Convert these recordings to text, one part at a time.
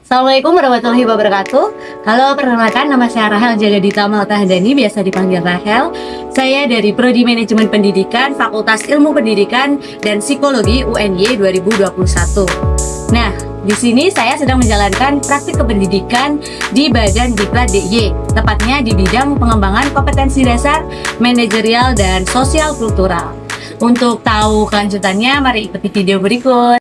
Assalamualaikum warahmatullahi wabarakatuh. Halo, perkenalkan nama saya Rahel Jagadita Maltahdani, biasa dipanggil Rahel. Saya dari Prodi Manajemen Pendidikan, Fakultas Ilmu Pendidikan dan Psikologi UNY 2021. Nah, di sini saya sedang menjalankan praktik kependidikan di Badan Diklat DIY, tepatnya di bidang pengembangan kompetensi dasar, manajerial, dan sosial kultural. Untuk tahu kelanjutannya, mari ikuti video berikut.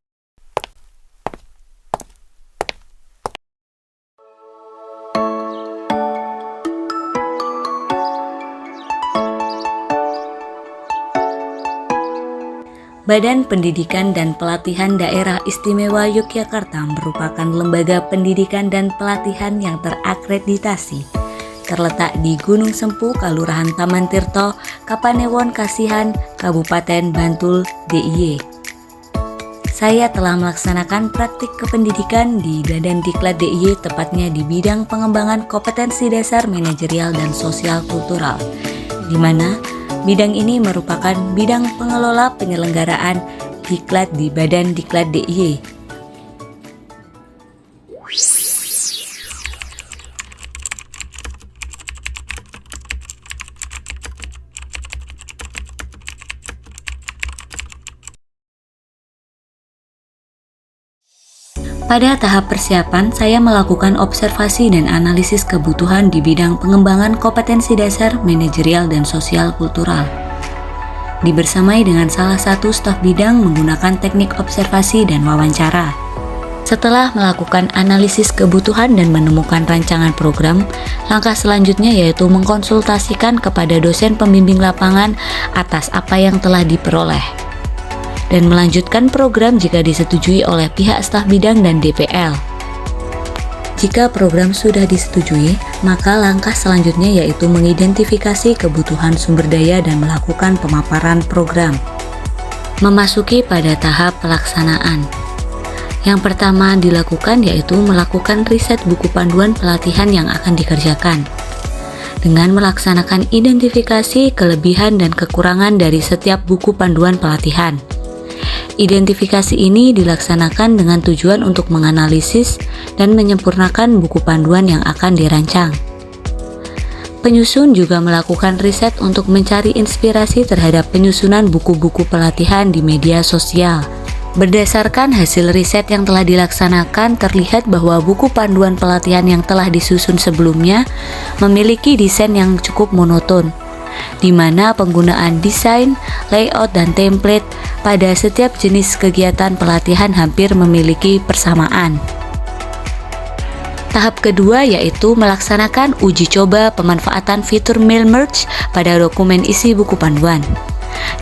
Badan Pendidikan dan Pelatihan Daerah Istimewa Yogyakarta merupakan lembaga pendidikan dan pelatihan yang terakreditasi. Terletak di Gunung Sempu, Kelurahan Taman Tirto, Kapanewon Kasihan, Kabupaten Bantul, DIY. Saya telah melaksanakan praktik kependidikan di Badan Diklat DIY, tepatnya di bidang pengembangan kompetensi dasar, manajerial, dan sosial kultural, di mana bidang ini merupakan bidang pengelola penyelenggaraan diklat di Badan Diklat DIY. Pada tahap persiapan, saya melakukan observasi dan analisis kebutuhan di bidang pengembangan kompetensi dasar, manajerial, dan sosial kultural. Dibersamai dengan salah satu staf bidang menggunakan teknik observasi dan wawancara. Setelah melakukan analisis kebutuhan dan menemukan rancangan program, langkah selanjutnya yaitu mengkonsultasikan kepada dosen pembimbing lapangan atas apa yang telah diperoleh, dan melanjutkan program jika disetujui oleh pihak staf bidang dan DPL. Jika program sudah disetujui, maka langkah selanjutnya yaitu mengidentifikasi kebutuhan sumber daya dan melakukan pemaparan program. Memasuki pada tahap pelaksanaan. Yang pertama dilakukan yaitu melakukan riset buku panduan pelatihan yang akan dikerjakan, dengan melaksanakan identifikasi kelebihan dan kekurangan dari setiap buku panduan pelatihan. Identifikasi ini dilaksanakan dengan tujuan untuk menganalisis dan menyempurnakan buku panduan yang akan dirancang. Penyusun juga melakukan riset untuk mencari inspirasi terhadap penyusunan buku-buku pelatihan di media sosial. Berdasarkan hasil riset yang telah dilaksanakan, terlihat bahwa buku panduan pelatihan yang telah disusun sebelumnya memiliki desain yang cukup monoton, di mana penggunaan desain, layout, dan template pada setiap jenis kegiatan pelatihan hampir memiliki persamaan. Tahap kedua yaitu melaksanakan uji coba pemanfaatan fitur mail merge pada dokumen isi buku panduan.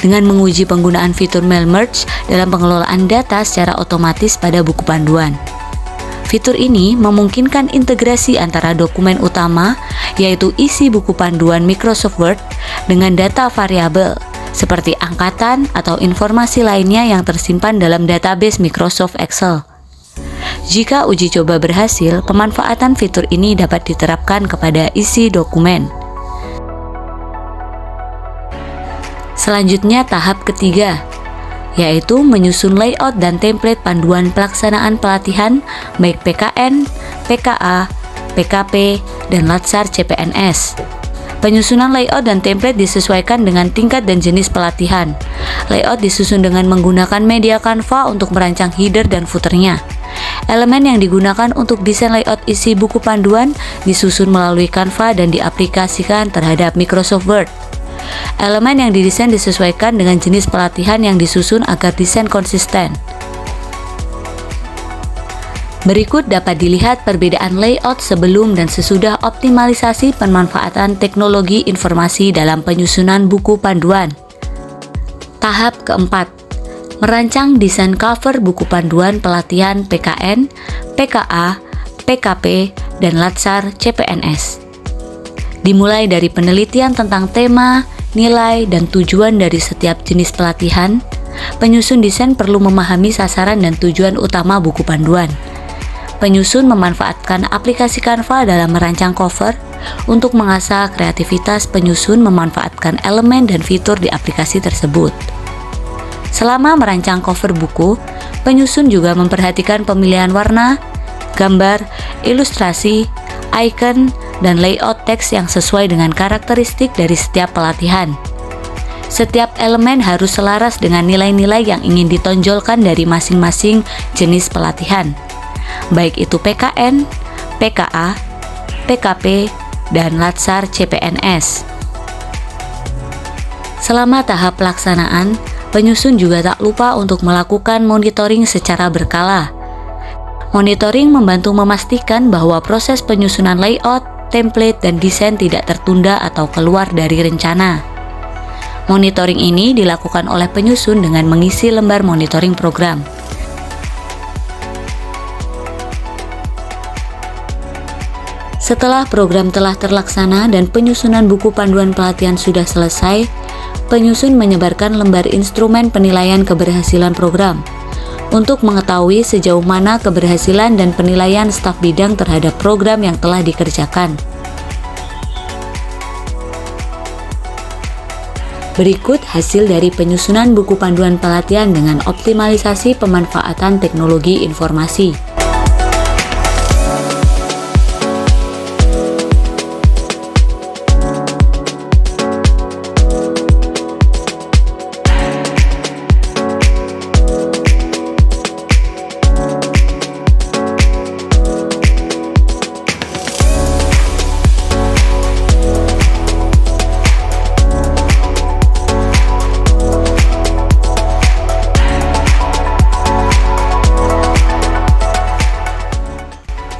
Dengan menguji penggunaan fitur mail merge dalam pengelolaan data secara otomatis pada buku panduan. Fitur ini memungkinkan integrasi antara dokumen utama, yaitu isi buku panduan Microsoft Word, dengan data variabel, seperti angkatan atau informasi lainnya yang tersimpan dalam database Microsoft Excel. Jika uji coba berhasil, pemanfaatan fitur ini dapat diterapkan kepada isi dokumen. Selanjutnya tahap ketiga, yaitu menyusun layout dan template panduan pelaksanaan pelatihan baik PKN, PKA, PKP, dan Latsar CPNS. Penyusunan layout dan template disesuaikan dengan tingkat dan jenis pelatihan. Layout disusun dengan menggunakan media Canva untuk merancang header dan footernya. Elemen yang digunakan untuk desain layout isi buku panduan disusun melalui Canva dan diaplikasikan terhadap Microsoft Word. Elemen yang didesain disesuaikan dengan jenis pelatihan yang disusun agar desain konsisten. Berikut dapat dilihat perbedaan layout sebelum dan sesudah optimalisasi pemanfaatan teknologi informasi dalam penyusunan buku panduan. Tahap keempat, merancang desain cover buku panduan pelatihan PKN, PKA, PKP, dan Latsar CPNS. Dimulai dari penelitian tentang tema, nilai, dan tujuan dari setiap jenis pelatihan, penyusun desain perlu memahami sasaran dan tujuan utama buku panduan. Penyusun memanfaatkan aplikasi Canva dalam merancang cover untuk mengasah kreativitas penyusun memanfaatkan elemen dan fitur di aplikasi tersebut. Selama merancang cover buku, penyusun juga memperhatikan pemilihan warna, gambar, ilustrasi, icon, dan layout teks yang sesuai dengan karakteristik dari setiap pelatihan. Setiap elemen harus selaras dengan nilai-nilai yang ingin ditonjolkan dari masing-masing jenis pelatihan, baik itu PKN, PKA, PKP, dan Latsar CPNS. Selama tahap pelaksanaan, penyusun juga tak lupa untuk melakukan monitoring secara berkala. Monitoring membantu memastikan bahwa proses penyusunan layout, template, dan desain tidak tertunda atau keluar dari rencana. Monitoring ini dilakukan oleh penyusun dengan mengisi lembar monitoring program. Setelah program telah terlaksana dan penyusunan buku panduan pelatihan sudah selesai, penyusun menyebarkan lembar instrumen penilaian keberhasilan program untuk mengetahui sejauh mana keberhasilan dan penilaian staf bidang terhadap program yang telah dikerjakan. Berikut hasil dari penyusunan buku panduan pelatihan dengan optimalisasi pemanfaatan teknologi informasi.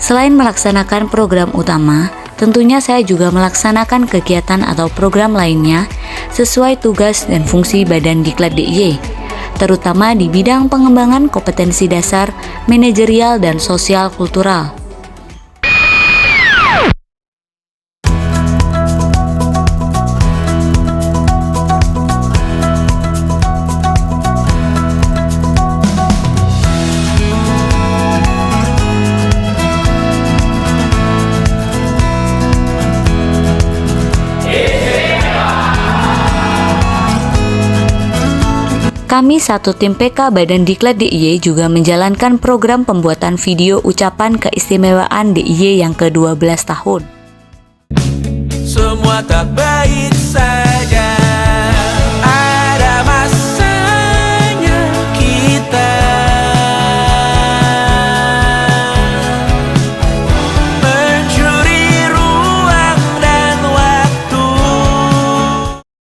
Selain melaksanakan program utama, tentunya saya juga melaksanakan kegiatan atau program lainnya sesuai tugas dan fungsi Badan Diklat DIY, terutama di bidang pengembangan kompetensi dasar, manajerial, dan sosial kultural. Kami satu tim PK Badan Diklat DIY juga menjalankan program pembuatan video ucapan keistimewaan DIY yang ke-12 tahun. Semua tak baik.